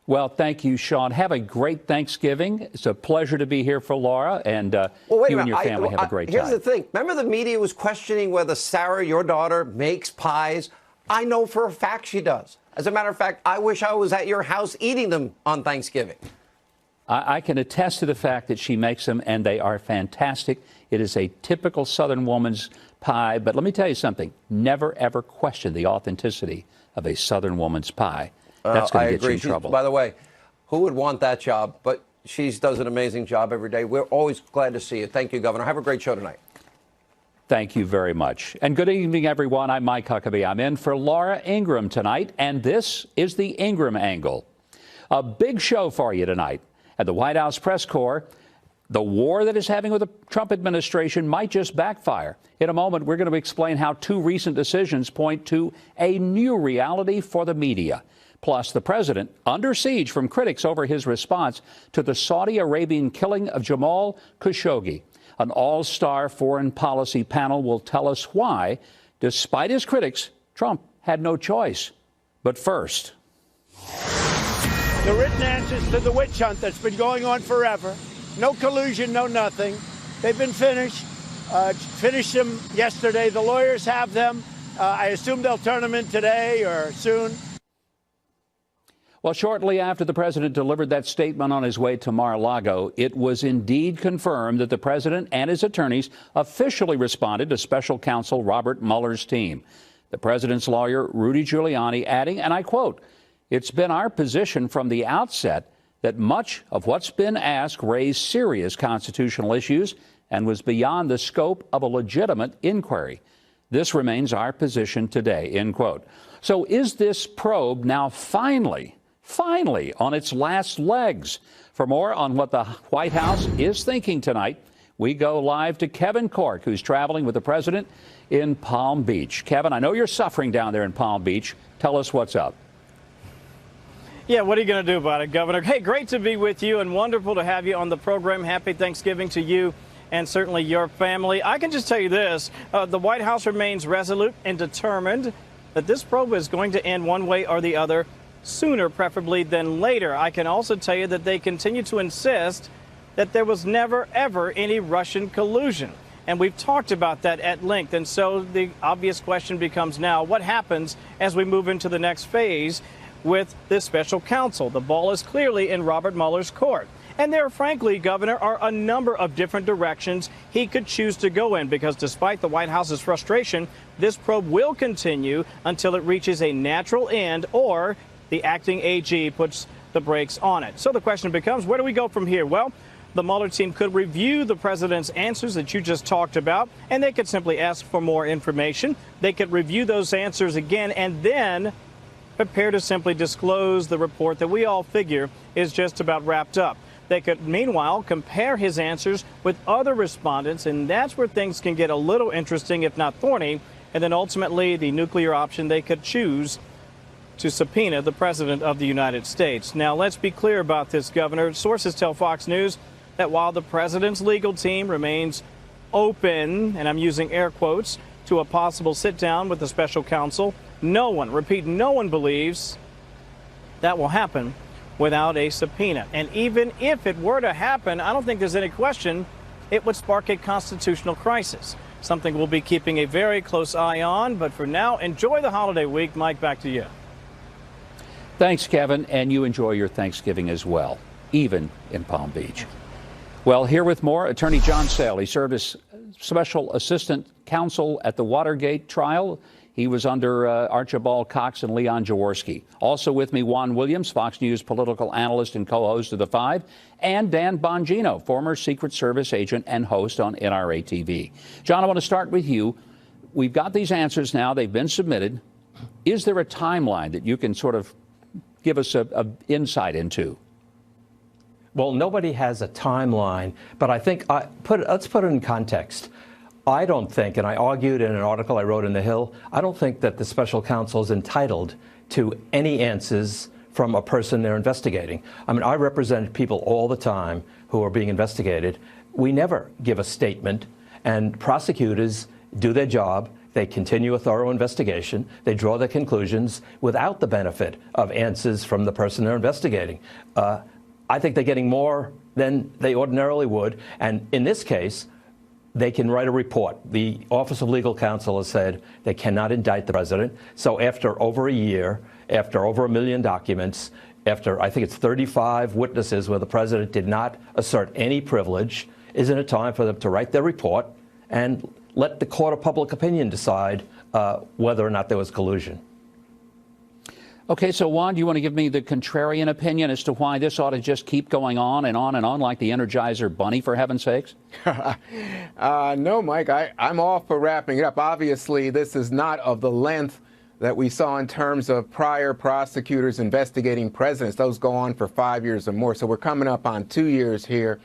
Well, thank you, Sean. Have a great Thanksgiving. It's a pleasure to be here for Laura, and you and your family have a great time. Here's the thing. Remember the media was questioning whether Sarah, your daughter, makes pies? I know for a fact she does. As a matter of fact, I wish I was at your house eating them on Thanksgiving. I can attest to the fact that she makes them, and they are fantastic. It is a typical Southern woman's pie, but let me tell you something. Never, ever question the authenticity of a Southern woman's pie. That's going to get you in trouble. By the way, who would want that job? But she does an amazing job every day. We're always glad to see you. Thank you, Governor. Have a great show tonight. Thank you very much. And good evening, everyone. I'm Mike Huckabee. I'm in for Laura Ingraham tonight, and this is the Ingraham Angle. A big show for you tonight. At the White House press corps, the war that is having with the Trump administration might just backfire. In a moment, we're going to explain how two recent decisions point to a new reality for the media. Plus, the president under siege from critics over his response to the Saudi Arabian killing of Jamal Khashoggi. An all-star foreign policy panel will tell us why, despite his critics, Trump had no choice. But first, the written answers to the witch hunt that's been going on forever. No collusion, no nothing. They've been finished. Finished them yesterday. The lawyers have them. I assume they'll turn them in today or soon. Well, shortly after the president delivered that statement on his way to Mar-a-Lago, it was indeed confirmed that the president and his attorneys officially responded to special counsel Robert Mueller's team. The president's lawyer, Rudy Giuliani, adding, and I quote, "It's been our position from the outset that much of what's been asked raised serious constitutional issues and was beyond the scope of a legitimate inquiry. This remains our position today," end quote. So is this probe now finally on its last legs? For more on what the White House is thinking tonight, we go live to Kevin Corke, who's traveling with the president in Palm Beach. Kevin, I know you're suffering down there in Palm Beach. Tell us what's up. Yeah, what are you going to do about it, Governor? Hey, great to be with you and wonderful to have you on the program. Happy Thanksgiving to you and certainly your family. I can just tell you this, the White House remains resolute and determined that this probe is going to end one way or the other, sooner preferably than later. I can also tell you that they continue to insist that there was never, ever any Russian collusion. And we've talked about that at length. And so the obvious question becomes now, what happens as we move into the next phase with this special counsel? The ball is clearly in Robert Mueller's court. And there, frankly, Governor, are a number of different directions he could choose to go in, because despite the White House's frustration, this probe will continue until it reaches a natural end or the acting AG puts the brakes on it. So the question becomes, where do we go from here? Well, the Mueller team could review the president's answers that you just talked about, and they could simply ask for more information. They could review those answers again and then prepare to simply disclose the report that we all figure is just about wrapped up. They could, meanwhile, compare his answers with other respondents, and that's where things can get a little interesting, if not thorny. And then ultimately, the nuclear option, they could choose to subpoena the president of the United States. Now, let's be clear about this, Governor. Sources tell Fox News that while the president's legal team remains open, and I'm using air quotes, to a possible sit-down with the special counsel, no one, repeat, no one believes that will happen without a subpoena. And even if it were to happen, I don't think there's any question it would spark a constitutional crisis, something we'll be keeping a very close eye on. But for now, enjoy the holiday week. Mike, back to you. Thanks, Kevin, and you enjoy your Thanksgiving as well, even in Palm Beach. Well, here with more, Attorney John Sale. He served as special assistant counsel at the Watergate trial. He was under Archibald Cox and Leon Jaworski. Also with me, Juan Williams, Fox News political analyst and co-host of The Five, and Dan Bongino, former Secret Service agent and host on NRA TV. John, I want to start with you. We've got these answers now. They've been submitted. Is there a timeline that you can sort of give us an insight into? Well, nobody has a timeline, but I think let's put it in context. I don't think, and I argued in an article I wrote in The Hill, I don't think that the special counsel is entitled to any answers from a person they're investigating. I mean, I represent people all the time who are being investigated. We never give a statement, and prosecutors do their job. They continue a thorough investigation. They draw their conclusions without the benefit of answers from the person they're investigating. I think they're getting more than they ordinarily would. And in this case, they can write a report. The Office of Legal Counsel has said they cannot indict the president. So after over a year, after over 1 million documents, after I think it's 35 witnesses where the president did not assert any privilege, isn't it time for them to write their report and let the court of public opinion decide whether or not there was collusion? Okay, so Juan, do you want to give me the contrarian opinion as to why this ought to just keep going on and on and on like the Energizer Bunny, for heaven's sakes? No, Mike, I'm all for wrapping it up. Obviously, this is not of the length that we saw in terms of prior prosecutors investigating presidents. Those go on for 5 years or more. So we're coming up on 2 years here.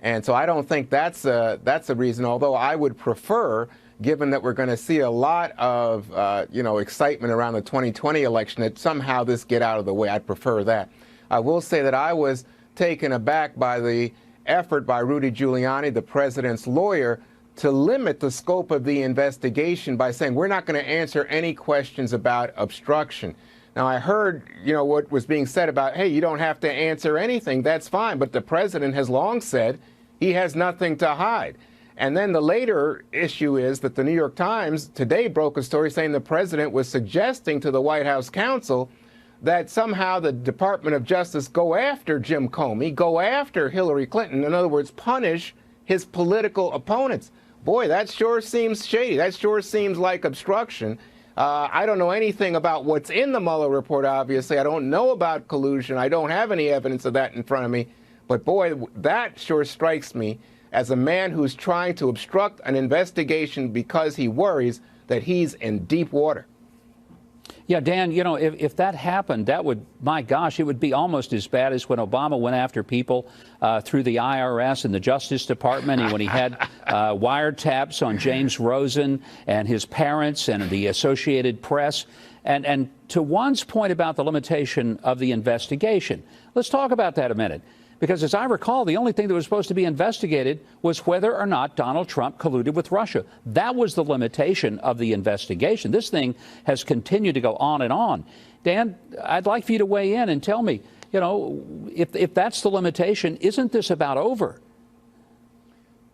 And so I don't think that's a reason, although I would prefer, given that we're going to see a lot of, excitement around the 2020 election, that somehow this get out of the way. I'd prefer that. I will say that I was taken aback by the effort by Rudy Giuliani, the president's lawyer, to limit the scope of the investigation by saying we're not going to answer any questions about obstruction. Now, I heard, what was being said about, hey, you don't have to answer anything. That's fine. But the president has long said he has nothing to hide. And then the later issue is that the New York Times today broke a story saying the president was suggesting to the White House counsel that somehow the Department of Justice go after Jim Comey, go after Hillary Clinton. In other words, punish his political opponents. Boy, that sure seems shady. That sure seems like obstruction. I don't know anything about what's in the Mueller report, obviously. I don't know about collusion. I don't have any evidence of that in front of me. But boy, that sure strikes me as a man who's trying to obstruct an investigation because he worries that he's in deep water. Yeah, Dan, if that happened, that would, my gosh, it would be almost as bad as when Obama went after people through the IRS and the Justice Department, and when he had wiretaps on James Rosen and his parents and the Associated Press. And to Juan's point about the limitation of the investigation, let's talk about that a minute. Because as I recall, the only thing that was supposed to be investigated was whether or not Donald Trump colluded with Russia. That was the limitation of the investigation. This thing has continued to go on and on. Dan, I'd like for you to weigh in and tell me, if that's the limitation, isn't this about over?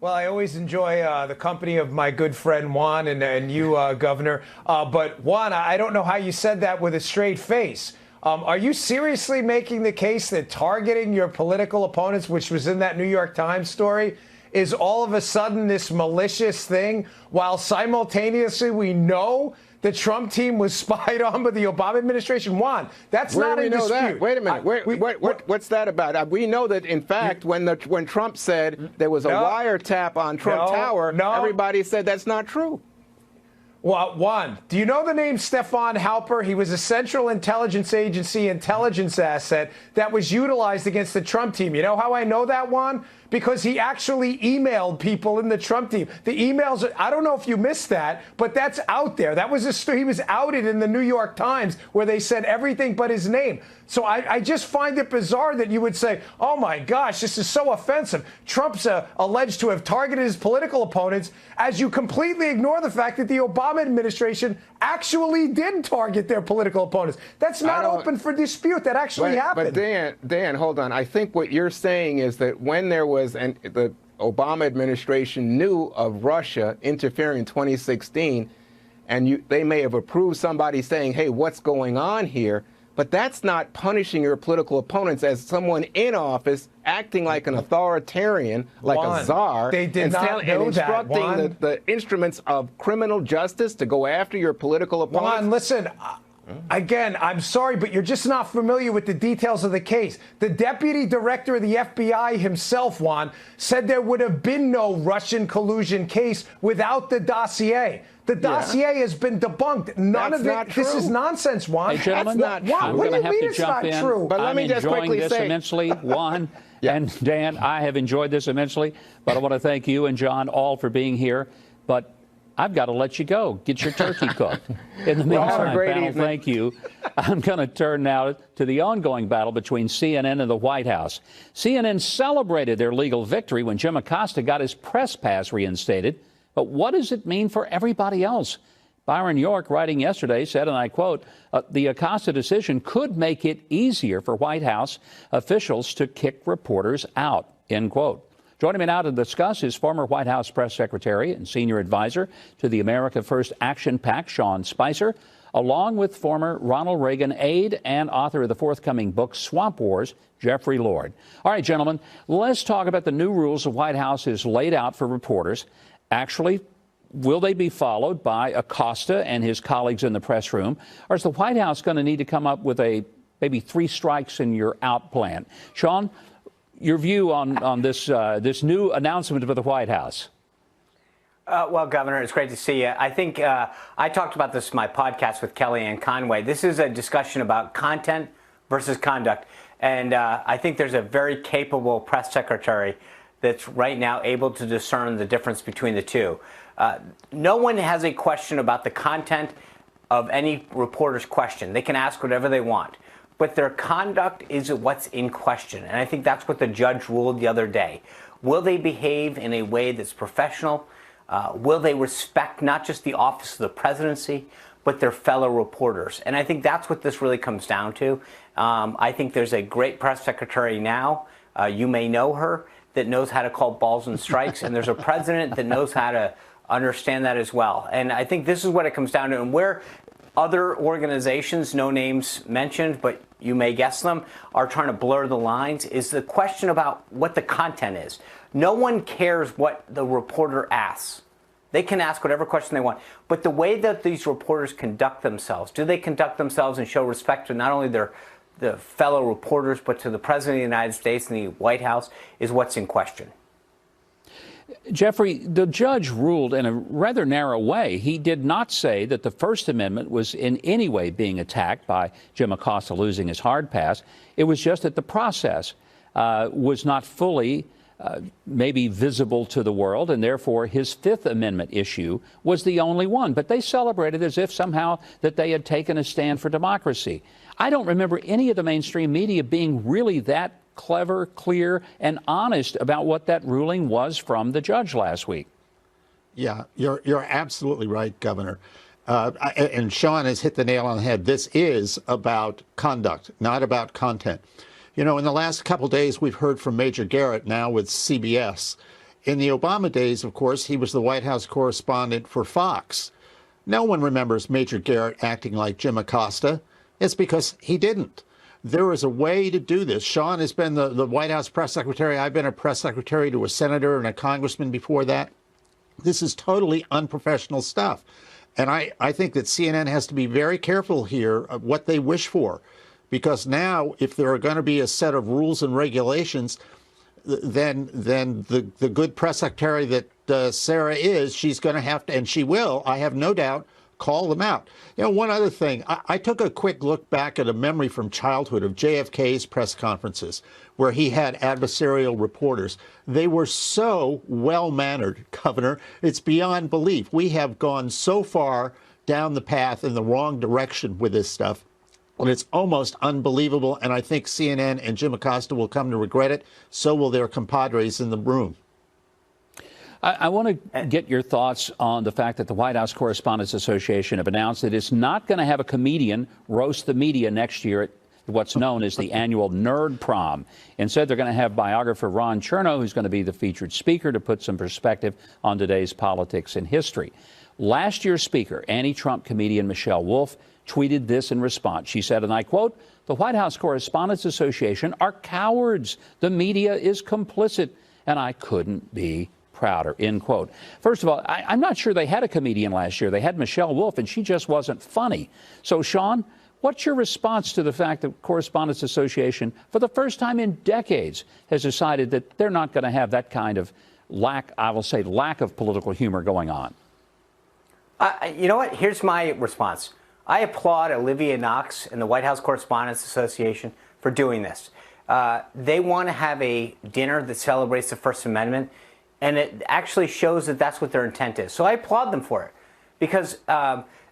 Well, I always enjoy the company of my good friend Juan and you, Governor. But Juan, I don't know how you said that with a straight face. Are you seriously making the case that targeting your political opponents, which was in that New York Times story, is all of a sudden this malicious thing, while simultaneously we know the Trump team was spied on by the Obama administration? Juan, that's not in dispute. That? Wait a minute. What's that about? We know that, in fact, when Trump said there was a wiretap on Trump Tower, everybody said that's not true. Well, Juan, do you know the name Stefan Halper? He was a Central Intelligence Agency intelligence asset that was utilized against the Trump team. You know how I know that, Juan? Because he actually emailed people in the Trump team. The emails, I don't know if you missed that, but that's out there. That was he was outed in the New York Times where they said everything but his name. So I just find it bizarre that you would say, oh, my gosh, this is so offensive. Trump's alleged to have targeted his political opponents, as you completely ignore the fact that the Obama administration actually did target their political opponents. That's not open for dispute. That actually happened. But Dan, hold on. I think what you're saying is that when there was the Obama administration knew of Russia interfering in 2016, and they may have approved somebody saying, hey, what's going on here? But that's not punishing your political opponents as someone in office acting like an authoritarian, like a czar, they did not know instructing the instruments of criminal justice to go after your political opponents. Juan, listen. Again, I'm sorry, but you're just not familiar with the details of the case. The deputy director of the FBI himself, Juan, said there would have been no Russian collusion case without the dossier. The dossier has been debunked. None of it. This is nonsense, Juan. Hey, gentlemen, That's not true. I'm What going do to you have mean to jump in. true? But let me just quickly this say immensely, Juan and Dan. I have enjoyed this immensely, but I want to thank you and John all for being here. But I've got to let you go. Get your turkey cooked. In the meantime, panel, thank you. I'm going to turn now to the ongoing battle between CNN and the White House. CNN celebrated their legal victory when Jim Acosta got his press pass reinstated. But what does it mean for everybody else? Byron York, writing yesterday, said, and I quote, the Acosta decision could make it easier for White House officials to kick reporters out, end quote. Joining me now to discuss is former White House press secretary and senior advisor to the America First Action PAC, Sean Spicer, along with former Ronald Reagan aide and author of the forthcoming book, Swamp Wars, Jeffrey Lord. All right, gentlemen, let's talk about the new rules the White House has laid out for reporters. Actually, will they be followed by Acosta and his colleagues in the press room? Or is the White House going to need to come up with a maybe 3 strikes and you're out plan? Sean, your view on this this new announcement of the White House? Well, Governor, it's great to see you. I think I talked about this in my podcast with Kellyanne Conway. This is a discussion about content versus conduct. And I think there's a very capable press secretary that's right now able to discern the difference between the two. No one has a question about the content of any reporter's question. They can ask whatever they want. But their conduct is what's in question. And I think that's what the judge ruled the other day. Will they behave in a way that's professional? Will they respect not just the office of the presidency, but their fellow reporters? And I think that's what this really comes down to. I think there's a great press secretary now, you may know her, that knows how to call balls and strikes. And there's a president that knows how to understand that as well. And I think this is what it comes down to. And where other organizations, no names mentioned, but you may guess them, are trying to blur the lines is the question about what the content is. No one cares what the reporter asks. They can ask whatever question they want. But the way that these reporters conduct themselves, do they conduct themselves and show respect to not only the fellow reporters, but to the President of the United States and the White House, is what's in question. Jeffrey, the judge ruled in a rather narrow way. He did not say that the First Amendment was in any way being attacked by Jim Acosta losing his hard pass. It was just that the process was not fully maybe visible to the world, and therefore his Fifth Amendment issue was the only one. But they celebrated as if somehow that they had taken a stand for democracy. I don't remember any of the mainstream media being really that clever, clear, and honest about what that ruling was from the judge last week. Yeah, you're absolutely right, Governor. And Sean has hit the nail on the head. This is about conduct, not about content. You know, in the last couple days, we've heard from Major Garrett now with CBS. In the Obama days, of course, he was the White House correspondent for Fox. No one remembers Major Garrett acting like Jim Acosta. It's because he didn't. There is a way to do this. Sean has been the White House press secretary. I've been a press secretary to a senator and a congressman before that. This is totally unprofessional stuff. And I think that CNN has to be very careful here of what they wish for. Because now, if there are going to be a set of rules and regulations, then the good press secretary that Sarah is, she's going to have to, and she will, I have no doubt, call them out. You know, one other thing, I took a quick look back at a memory from childhood of JFK's press conferences where he had adversarial reporters. They were so well-mannered, Governor. It's beyond belief. We have gone so far down the path in the wrong direction with this stuff. And it's almost unbelievable. And I think CNN and Jim Acosta will come to regret it. So will their compadres in the room. I want to get your thoughts on the fact that the White House Correspondents Association have announced that it's not going to have a comedian roast the media next year at what's known as the annual Nerd Prom. Instead, they're going to have biographer Ron Chernow, who's going to be the featured speaker, to put some perspective on today's politics and history. Last year's speaker, anti-Trump comedian Michelle Wolf, tweeted this in response. She said, and I quote, "The White House Correspondents Association are cowards. The media is complicit, and I couldn't be prouder," end quote. First of all, I'm not sure they had a comedian last year. They had Michelle Wolf, and she just wasn't funny. So, Sean, what's your response to the fact that Correspondents Association, for the first time in decades, has decided that they're not going to have that kind of lack of political humor going on? You know what? Here's my response. I applaud Olivia Knox and the White House Correspondents Association for doing this. They want to have a dinner that celebrates the First Amendment, and it actually shows that that's what their intent is. So I applaud them for it, because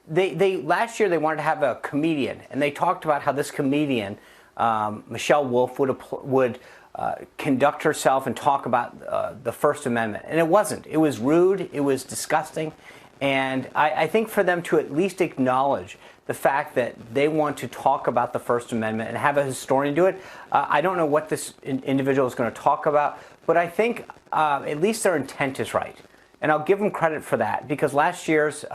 they last year they wanted to have a comedian, and they talked about how this comedian, Michelle Wolf, would conduct herself and talk about the First Amendment, and it wasn't. It was rude. It was disgusting. And I think for them to at least acknowledge the fact that they want to talk about the First Amendment and have a historian do it. I don't know what this individual is going to talk about, but I think at least their intent is right. And I'll give them credit for that, because last year's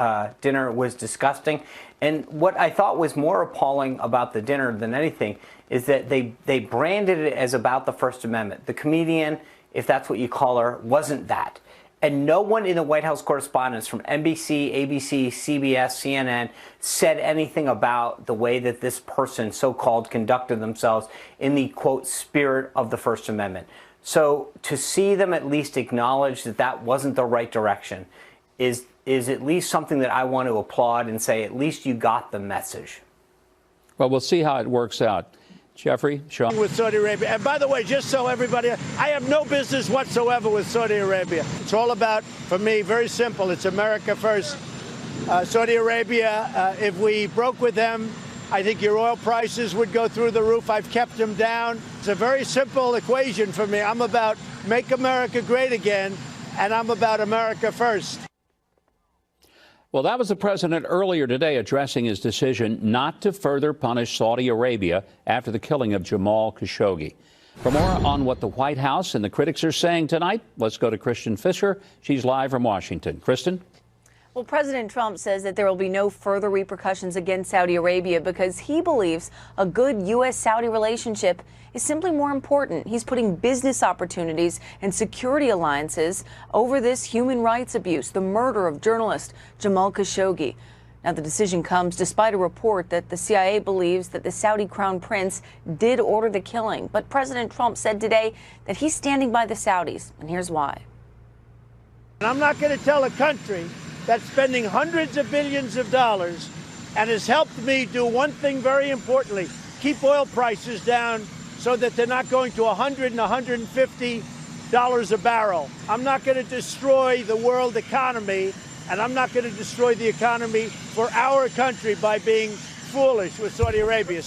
dinner was disgusting. And what I thought was more appalling about the dinner than anything is that they branded it as about the First Amendment. The comedian, if that's what you call her, wasn't that. And no one in the White House correspondence from NBC, ABC, CBS, CNN said anything about the way that this person, so-called, conducted themselves in the, quote, spirit of the First Amendment. So to see them at least acknowledge that that wasn't the right direction is at least something that I want to applaud and say, at least you got the message. Well, we'll see how it works out. Jeffrey, Sean. With Saudi Arabia. And by the way, just so everybody, I have no business whatsoever with Saudi Arabia. It's all about, for me, very simple. It's America first. Saudi Arabia, if we broke with them, I think your oil prices would go through the roof. I've kept them down. It's a very simple equation for me. I'm about make America great again, and I'm about America first. Well, that was the president earlier today addressing his decision not to further punish Saudi Arabia after the killing of Jamal Khashoggi. For more on what the White House and the critics are saying tonight, let's go to Kristen Fisher. She's live from Washington. Kristen? Well, President Trump says that there will be no further repercussions against Saudi Arabia because he believes a good U.S.-Saudi relationship is simply more important. He's putting business opportunities and security alliances over this human rights abuse, the murder of journalist Jamal Khashoggi. Now, the decision comes despite a report that the CIA believes that the Saudi crown prince did order the killing. But President Trump said today that he's standing by the Saudis, and here's why. And I'm not going to tell a country that's spending hundreds of billions of dollars and has helped me do one thing very importantly, keep oil prices down so that they're not going to $100 and $150 a barrel. I'm not going to destroy the world economy, and I'm not going to destroy the economy for our country by being foolish with Saudi Arabia.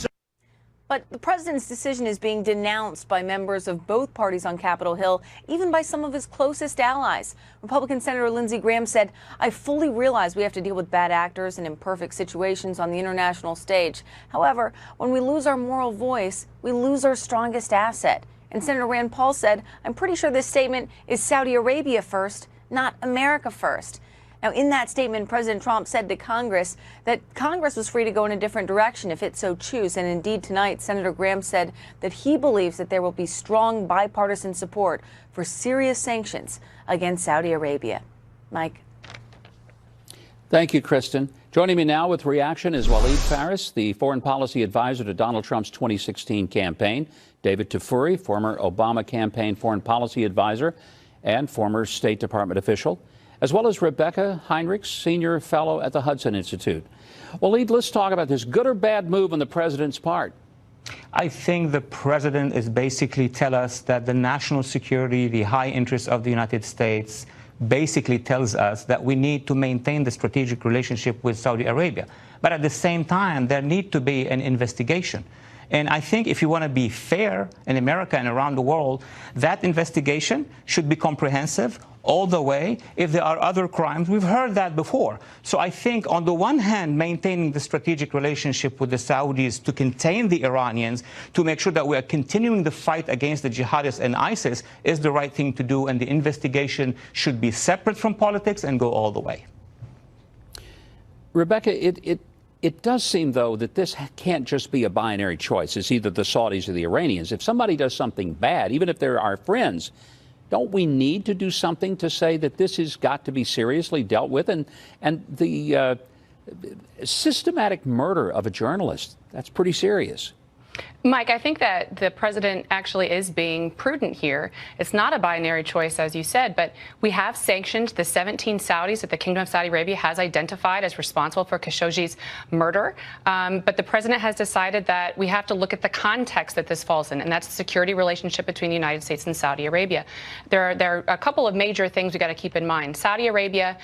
But the president's decision is being denounced by members of both parties on Capitol Hill, even by some of his closest allies. Republican Senator Lindsey Graham said, "I fully realize we have to deal with bad actors and imperfect situations on the international stage. However, when we lose our moral voice, we lose our strongest asset." And Senator Rand Paul said, "I'm pretty sure this statement is Saudi Arabia first, not America first." Now, in that statement, President Trump said to Congress that Congress was free to go in a different direction if it so choose. And indeed, tonight, Senator Graham said that he believes that there will be strong bipartisan support for serious sanctions against Saudi Arabia. Mike. Thank you, Kristen. Joining me now with reaction is Waleed Faris, the foreign policy advisor to Donald Trump's 2016 campaign, David Tafuri, former Obama campaign foreign policy advisor and former State Department official, as well as Rebecca Heinrichs, senior fellow at the Hudson Institute. Waleed, let's talk about this good or bad move on the president's part. I think the president is basically tell us that the national security, the high interests of the United States, basically tells us that we need to maintain the strategic relationship with Saudi Arabia. But at the same time, there need to be an investigation. And I think if you want to be fair in America and around the world, that investigation should be comprehensive all the way. If there are other crimes, we've heard that before. So I think on the one hand, maintaining the strategic relationship with the Saudis to contain the Iranians, to make sure that we are continuing the fight against the jihadists and ISIS is the right thing to do. And the investigation should be separate from politics and go all the way. Rebecca, it does seem, though, that this can't just be a binary choice. It's either the Saudis or the Iranians. If somebody does something bad, even if they're our friends, don't we need to do something to say that this has got to be seriously dealt with? And the systematic murder of a journalist, that's pretty serious. Mike, I think that the president actually is being prudent here. It's not a binary choice, as you said, but we have sanctioned the 17 Saudis that the Kingdom of Saudi Arabia has identified as responsible for Khashoggi's murder. But the president has decided that we have to look at the context that this falls in, and that's the security relationship between the United States and Saudi Arabia. There are a couple of major things we got to keep in mind. Saudi Arabia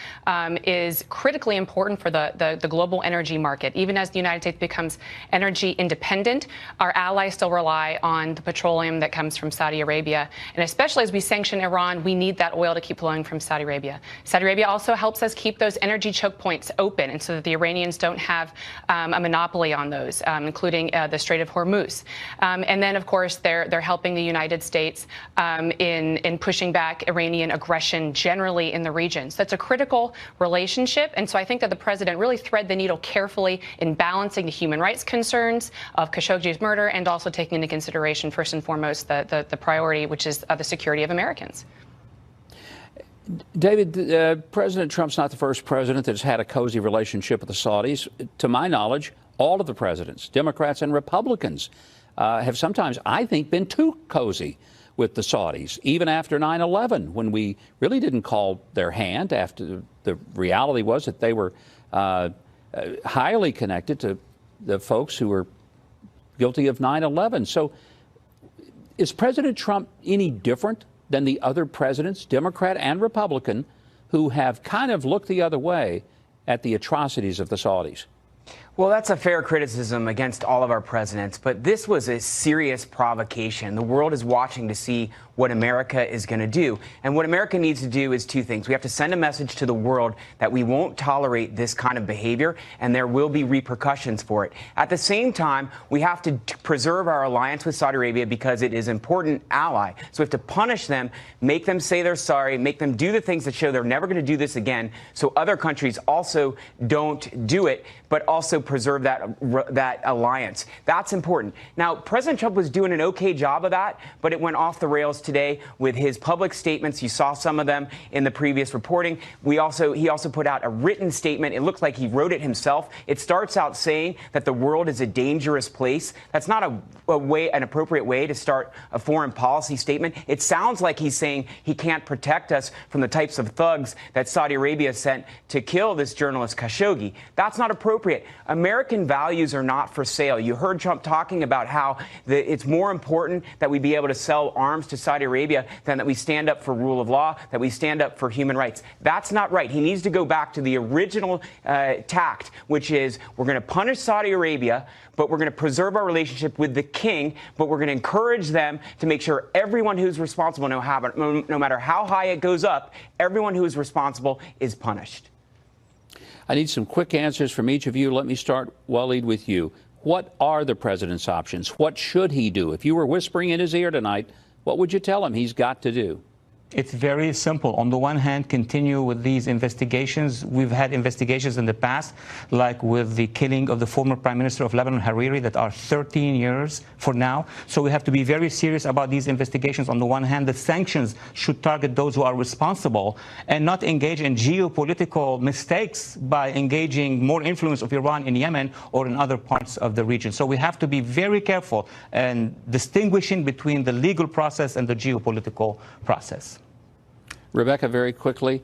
is critically important for the global energy market. Even as the United States becomes energy independent, our allies still rely on the petroleum that comes from Saudi Arabia. And especially as we sanction Iran, we need that oil to keep flowing from Saudi Arabia. Saudi Arabia also helps us keep those energy choke points open, and so that the Iranians don't have a monopoly on those, including the Strait of Hormuz. And then, of course, they're helping the United States in pushing back Iranian aggression generally in the region. So that's a critical relationship. And so I think that the president really thread the needle carefully in balancing the human rights concerns of Khashoggi's murder and also taking into consideration, first and foremost, the priority, which is the security of Americans. David, President Trump's not the first president that's had a cozy relationship with the Saudis. To my knowledge, all of the presidents, Democrats and Republicans, have sometimes, I think, been too cozy with the Saudis, even after 9/11, when we really didn't call their hand. After the reality was that they were highly connected to the folks who were guilty of 9/11. So is President Trump any different than the other presidents, Democrat and Republican, who have kind of looked the other way at the atrocities of the Saudis? Well, that's a fair criticism against all of our presidents, but this was a serious provocation. The world is watching to see what America is going to do. And what America needs to do is two things. We have to send a message to the world that we won't tolerate this kind of behavior, and there will be repercussions for it. At the same time, we have to preserve our alliance with Saudi Arabia because it is an important ally. So we have to punish them, make them say they're sorry, make them do the things that show they're never going to do this again, so other countries also don't do it, but also preserve that alliance. That's important. Now, President Trump was doing an okay job of that, but it went off the rails today with his public statements. You saw some of them in the previous reporting. He also put out a written statement. It looks like he wrote it himself. It starts out saying that the world is a dangerous place. That's not an appropriate way to start a foreign policy statement. It sounds like he's saying he can't protect us from the types of thugs that Saudi Arabia sent to kill this journalist Khashoggi. That's not appropriate. American values are not for sale. You heard Trump talking about how it's more important that we be able to sell arms to Saudi Arabia than that we stand up for rule of law, that we stand up for human rights. That's not right. He needs to go back to the original tact, which is we're going to punish Saudi Arabia, but we're going to preserve our relationship with the king, but we're going to encourage them to make sure everyone who's responsible, no matter how high it goes up, everyone who is responsible is punished. I need some quick answers from each of you. Let me start, Waleed, with you. What are the president's options? What should he do? If you were whispering in his ear tonight, what would you tell him he's got to do? It's very simple. On the one hand, continue with these investigations. We've had investigations in the past, like with the killing of the former Prime Minister of Lebanon, Hariri, that are 13 years for now. So we have to be very serious about these investigations. On the one hand, the sanctions should target those who are responsible and not engage in geopolitical mistakes by engaging more influence of Iran in Yemen or in other parts of the region. So we have to be very careful and distinguishing between the legal process and the geopolitical process. Rebecca, very quickly,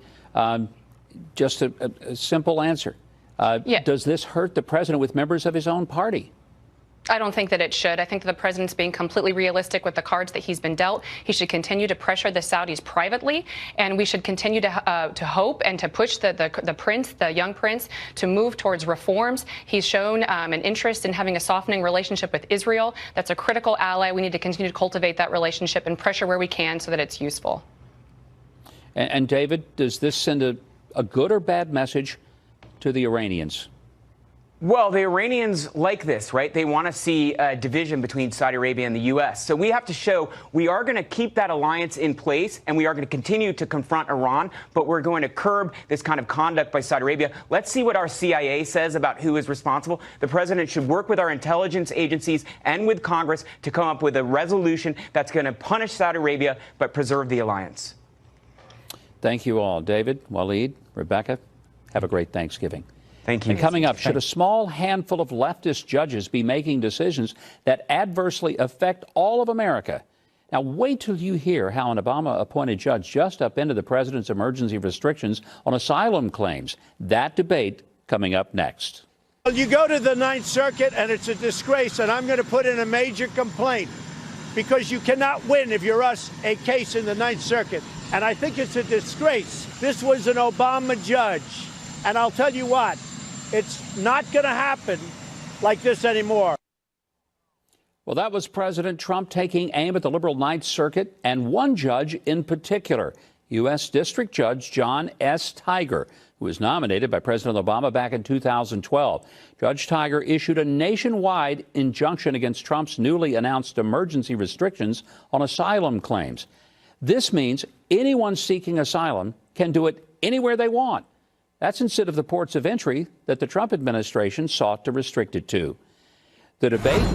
just a simple answer. Does this hurt the president with members of his own party? I don't think that it should. I think that the president's being completely realistic with the cards that he's been dealt. He should continue to pressure the Saudis privately, and we should continue to hope and to push the young prince, to move towards reforms. He's shown an interest in having a softening relationship with Israel. That's a critical ally. We need to continue to cultivate that relationship and pressure where we can so that it's useful. And David, does this send a good or bad message to the Iranians? Well, the Iranians like this, right? They want to see a division between Saudi Arabia and the U.S. So we have to show we are going to keep that alliance in place, and we are going to continue to confront Iran, but we're going to curb this kind of conduct by Saudi Arabia. Let's see what our CIA says about who is responsible. The president should work with our intelligence agencies and with Congress to come up with a resolution that's going to punish Saudi Arabia but preserve the alliance. Thank you all. David, Waleed, Rebecca, have a great Thanksgiving. Thank you. And coming up, should a small handful of leftist judges be making decisions that adversely affect all of America? Now, wait till you hear how an Obama-appointed judge just upended the president's emergency restrictions on asylum claims. That debate coming up next. Well, you go to the Ninth Circuit, and it's a disgrace, and I'm going to put in a major complaint because you cannot win if you're us a case in the Ninth Circuit. And I think it's a disgrace. This was an Obama judge. And I'll tell you what, it's not going to happen like this anymore. Well, that was President Trump taking aim at the liberal Ninth Circuit and one judge in particular, U.S. District Judge John S. Tiger, who was nominated by President Obama back in 2012. Judge Tiger issued a nationwide injunction against Trump's newly announced emergency restrictions on asylum claims. This means anyone seeking asylum can do it anywhere they want. That's instead of the ports of entry that the Trump administration sought to restrict it to. The debate.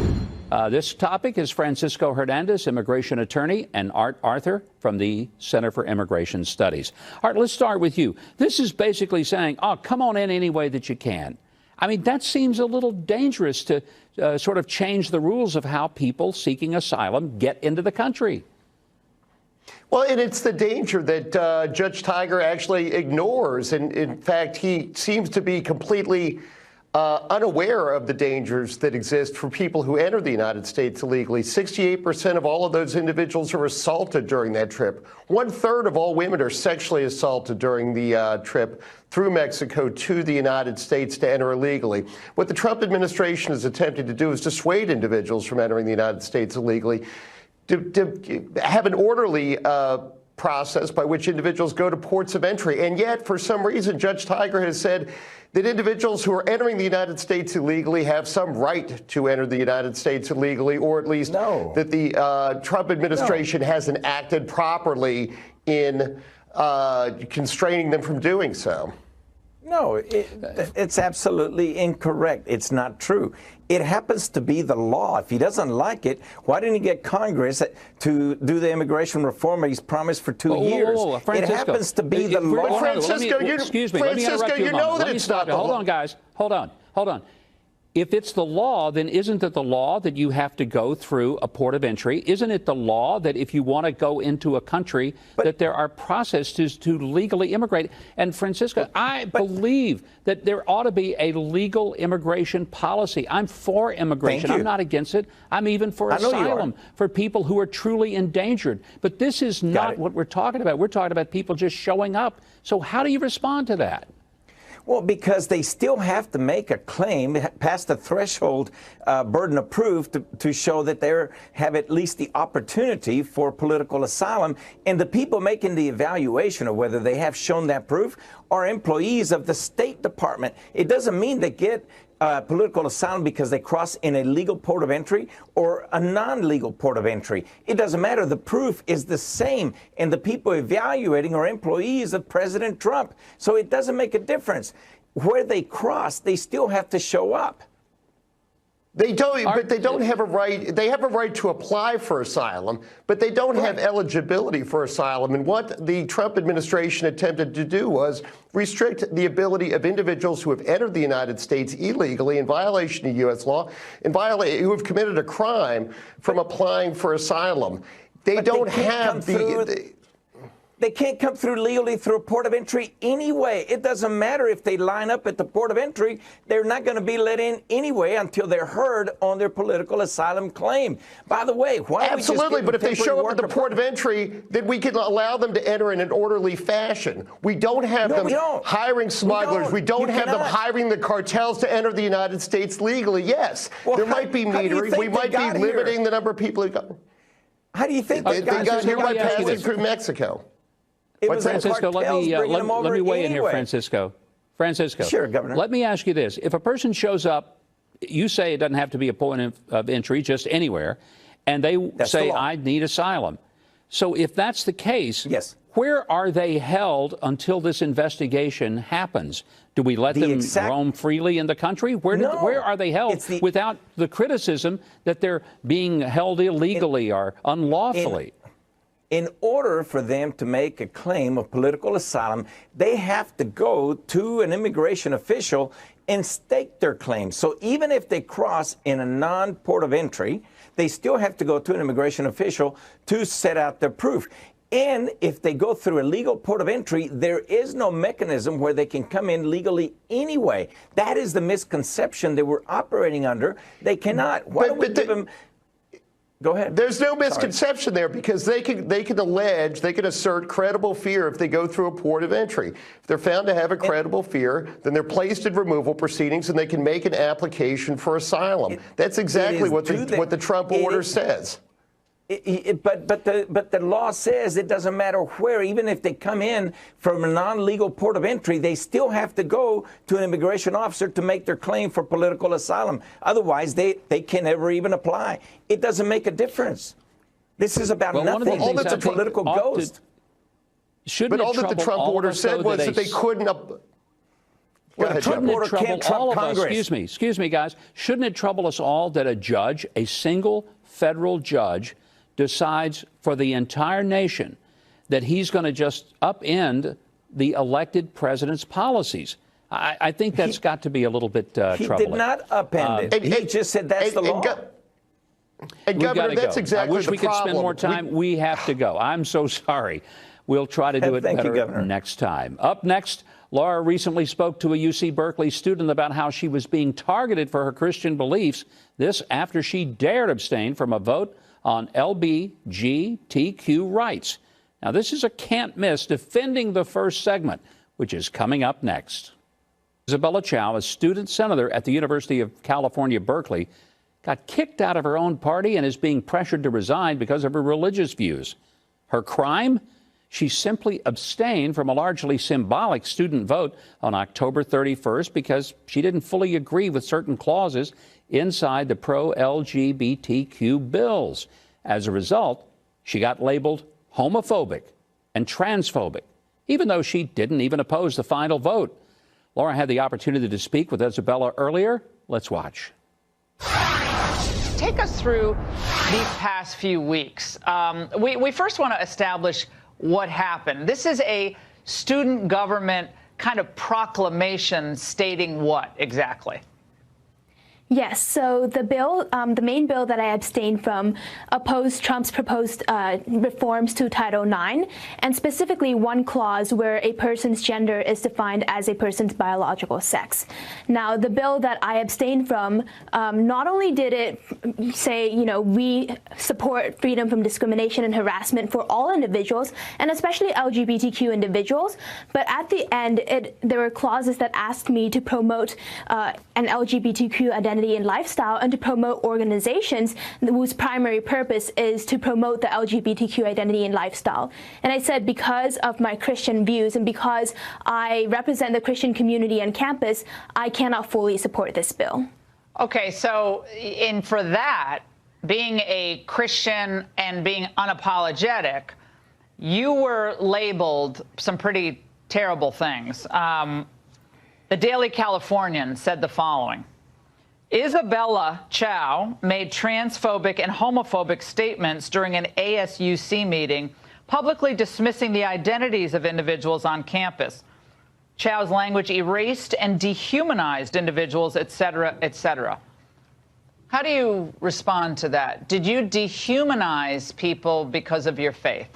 This topic is Francisco Hernandez, immigration attorney, and Art Arthur from the Center for Immigration Studies. Art, let's start with you. This is basically saying, oh, come on in any way that you can. I mean, that seems a little dangerous to sort of change the rules of how people seeking asylum get into the country. Well, and it's the danger that Judge Tiger actually ignores. And in fact, he seems to be completely unaware of the dangers that exist for people who enter the United States illegally. 68% of all of those individuals are assaulted during that trip. 1/3 of all women are sexually assaulted during the trip through Mexico to the United States to enter illegally. What the Trump administration is attempting to do is dissuade individuals from entering the United States illegally, to have an orderly process by which individuals go to ports of entry. And yet, for some reason, Judge Tiger has said that individuals who are entering the United States illegally have some right to enter the United States illegally, or at least that the Trump administration hasn't acted properly in constraining them from doing so. No, it's absolutely incorrect. It's not true. It happens to be the law. If he doesn't like it, why didn't he get Congress to do the immigration reform he's promised for 2 years? It happens to be the law. Francisco, you know that it's not the law. Hold on, guys. Hold on. If it's the law, then isn't it the law that you have to go through a port of entry? Isn't it the law that if you want to go into a country, that there are processes to legally immigrate? And Francisco, I believe that there ought to be a legal immigration policy. I'm for immigration. I'm not against it. I'm even for asylum for people who are truly endangered. But this is not what we're talking about. We're talking about people just showing up. So how do you respond to that? Well, because they still have to make a claim, pass the threshold burden of proof to show that they have at least the opportunity for political asylum. And the people making the evaluation of whether they have shown that proof are employees of the State Department. It doesn't mean they get political asylum because they cross in a legal port of entry or a non-legal port of entry. It doesn't matter. The proof is the same, and the people evaluating are employees of President Trump. So it doesn't make a difference. Where they cross, they still have to show up. They don't, but they don't have a right. They have a right to apply for asylum, but they don't have eligibility for asylum. And what the Trump administration attempted to do was restrict the ability of individuals who have entered the United States illegally in violation of U.S. law, who have committed a crime, from applying for asylum. They don't have They can't come through legally through a port of entry anyway. It doesn't matter if they line up at the port of entry. They're not going to be let in anyway until they're heard on their political asylum claim. By the way, why don't we just give them but if they show up at the temporary port of entry, then we can allow them to enter in an orderly fashion. We don't have them hiring smugglers. We don't have them hiring the cartels to enter the United States legally. Yes, there might be metering. We might be limiting the number of people who go. How do you think they got here by passing through Mexico? Francisco, let me weigh in here, Francisco. Sure, Governor. Let me ask you this. If a person shows up, you say it doesn't have to be a point of entry, just anywhere, and they say, I need asylum. So if that's the case, where are they held until this investigation happens? Do we let them roam freely in the country? Where are they held without the criticism that they're being held illegally or unlawfully? In order for them to make a claim of political asylum, they have to go to an immigration official and stake their claim. So even if they cross in a non-port of entry, they still have to go to an immigration official to set out their proof. And if they go through a legal port of entry, there is no mechanism where they can come in legally anyway. That is the misconception that we're operating under. They cannot. Why don't we give them... Go ahead. There's no misconception there because they can assert credible fear if they go through a port of entry. If they're found to have a credible fear, then they're placed in removal proceedings and they can make an application for asylum. That's exactly what the Trump order says. But the law says it doesn't matter where, even if they come in from a non-legal port of entry, they still have to go to an immigration officer to make their claim for political asylum. Otherwise, they can never even apply. It doesn't make a difference. This is about nothing. All that it's a political ghost. But all that the Trump order said was that they couldn't. Go ahead, shouldn't it trouble all of us? Congress. Excuse me, guys. Shouldn't it trouble us all that a judge, a single federal judge, decides for the entire nation that he's going to just upend the elected president's policies? I think that's got to be a little bit troubling. He did not upend it. He just said that's the law. And Governor, that's exactly I wish we could spend more time. We have to go. I'm so sorry. We'll try to do it better next time. Up next, Laura recently spoke to a UC Berkeley student about how she was being targeted for her Christian beliefs. This after she dared abstain from a vote on LGBTQ rights. Now, this is a can't miss, defending the first segment, which is coming up next. Isabella Chow, a student senator at the University of California, Berkeley, got kicked out of her own party and is being pressured to resign because of her religious views. Her crime? She simply abstained from a largely symbolic student vote on October 31st because she didn't fully agree with certain clauses inside the pro-LGBTQ bills. As a result, she got labeled homophobic and transphobic, even though she didn't even oppose the final vote. Laura had the opportunity to speak with Isabella earlier. Let's watch. Take us through these past few weeks. We first want to establish what happened. This is a student government kind of proclamation stating what exactly? Yes, so the bill, the main bill that I abstained from opposed Trump's proposed reforms to Title IX, and specifically one clause where a person's gender is defined as a person's biological sex. Now, the bill that I abstained from, not only did it say, you know, we support freedom from discrimination and harassment for all individuals, and especially LGBTQ individuals, but at the end, there were clauses that asked me to promote an LGBTQ identity and lifestyle, and to promote organizations whose primary purpose is to promote the LGBTQ identity and lifestyle. And I said, because of my Christian views and because I represent the Christian community on campus, I cannot fully support this bill. Okay, so for that, being a Christian and being unapologetic, you were labeled some pretty terrible things. The Daily Californian said the following: Isabella Chow made transphobic and homophobic statements during an ASUC meeting, publicly dismissing the identities of individuals on campus. Chow's language erased and dehumanized individuals, et cetera, et cetera. How do you respond to that? Did you dehumanize people because of your faith?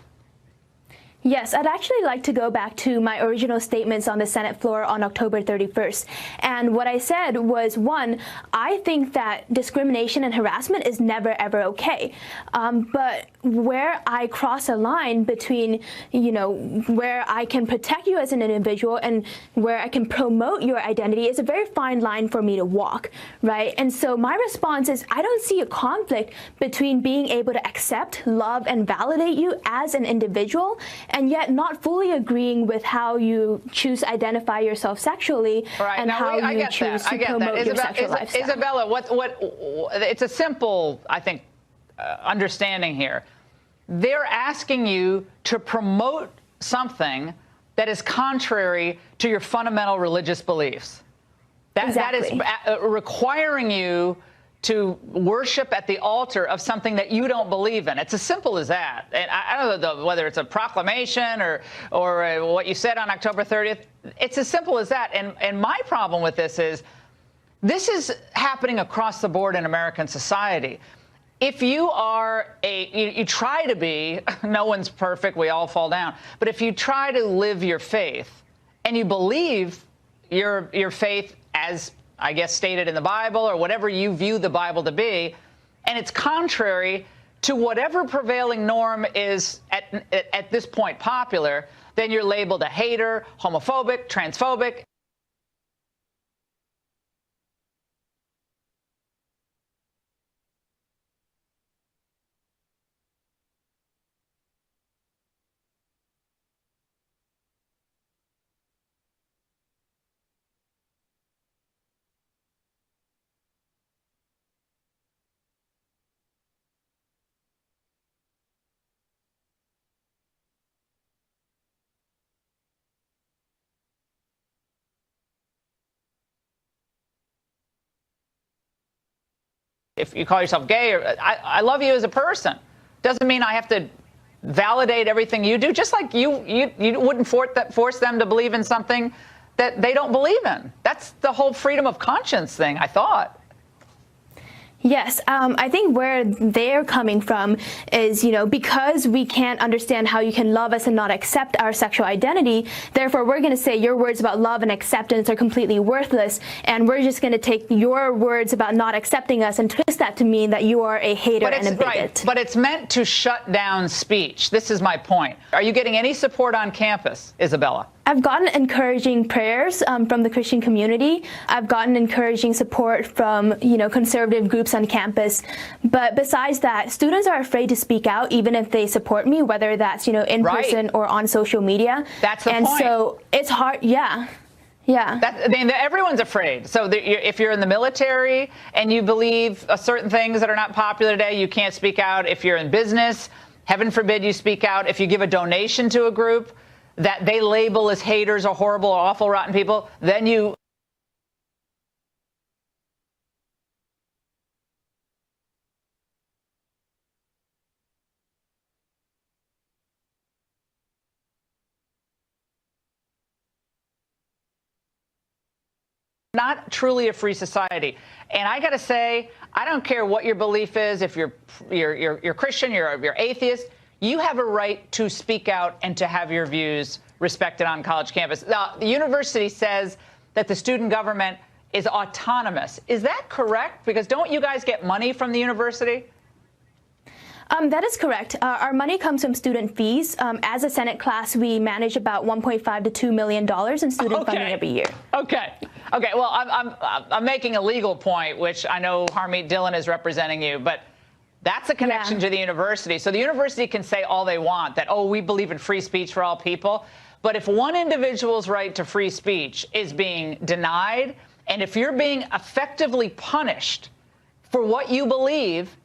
Yes, I'd actually like to go back to my original statements on the Senate floor on October 31st. And what I said was, one, I think that discrimination and harassment is never, ever okay. But where I cross a line between, you know, where I can protect you as an individual and where I can promote your identity is a very fine line for me to walk, right? And so my response is, I don't see a conflict between being able to accept, love, and validate you as an individual, and yet not fully agreeing with how you choose to identify yourself sexually and how you choose to promote your sexual lifestyle. Isabella, it's a simple, I think, understanding here. They're asking you to promote something that is contrary to your fundamental religious beliefs. That is requiring you to worship at the altar of something that you don't believe in. It's as simple as that. And I don't know whether it's a proclamation or what you said on October 30th. It's as simple as that. And my problem with this is happening across the board in American society. If you are you try to be, no one's perfect, we all fall down. But if you try to live your faith and you believe your faith as, I guess, stated in the Bible or whatever you view the Bible to be, and it's contrary to whatever prevailing norm is at this point popular, then you're labeled a hater, homophobic, transphobic. If you call yourself gay, or I love you as a person, doesn't mean I have to validate everything you do. Just like you wouldn't force them to believe in something that they don't believe in. That's the whole freedom of conscience thing, I thought. Yes, I think where they're coming from is, because we can't understand how you can love us and not accept our sexual identity, therefore we're going to say your words about love and acceptance are completely worthless, and we're just going to take your words about not accepting us and twist that to mean that you are a hater and a bigot. Right, but it's meant to shut down speech. This is my point. Are you getting any support on campus, Isabella? I've gotten encouraging prayers from the Christian community. I've gotten encouraging support from, conservative groups on campus. But besides that, students are afraid to speak out, even if they support me, whether that's, in person or on social media. That's the point. And so it's hard. Yeah. Yeah. Everyone's afraid. So if you're in the military and you believe certain things that are not popular today, you can't speak out. If you're in business, heaven forbid you speak out. If you give a donation to a group that they label as haters or horrible or awful, rotten people, then you not truly a free society. And I got to say, I don't care what your belief is. If you're Christian, you're atheist, you have a right to speak out and to have your views respected on college campus. Now, the university says that the student government is autonomous. Is that correct? Because don't you guys get money from the university? That is correct. Our money comes from student fees. As a Senate class, we manage about $1.5 to $2 million in student funding every year. Okay. Well, I'm making a legal point, which I know Harmeet Dillon is representing you, but that's a connection to the university. So the university can say all they want, that, we believe in free speech for all people. But if one individual's right to free speech is being denied, and if you're being effectively punished for what you believe,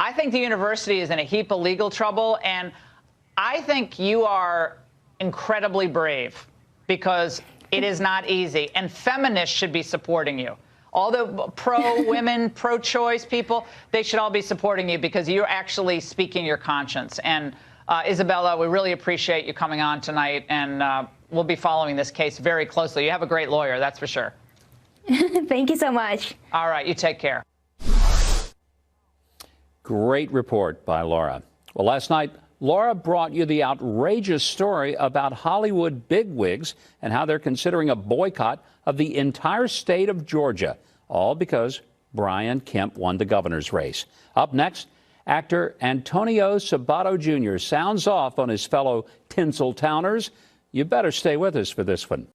I think the university is in a heap of legal trouble. And I think you are incredibly brave, because it is not easy. And feminists should be supporting you. All the pro-women, pro-choice people, they should all be supporting you, because you're actually speaking your conscience. And Isabella, we really appreciate you coming on tonight, and we'll be following this case very closely. You have a great lawyer, that's for sure. Thank you so much. All right, you take care. Great report by Laura. Well, last night, Laura brought you the outrageous story about Hollywood bigwigs and how they're considering a boycott of the entire state of Georgia, all because Brian Kemp won the governor's race. Up next, actor Antonio Sabato Jr. sounds off on his fellow Tinseltowners. You better stay with us for this one.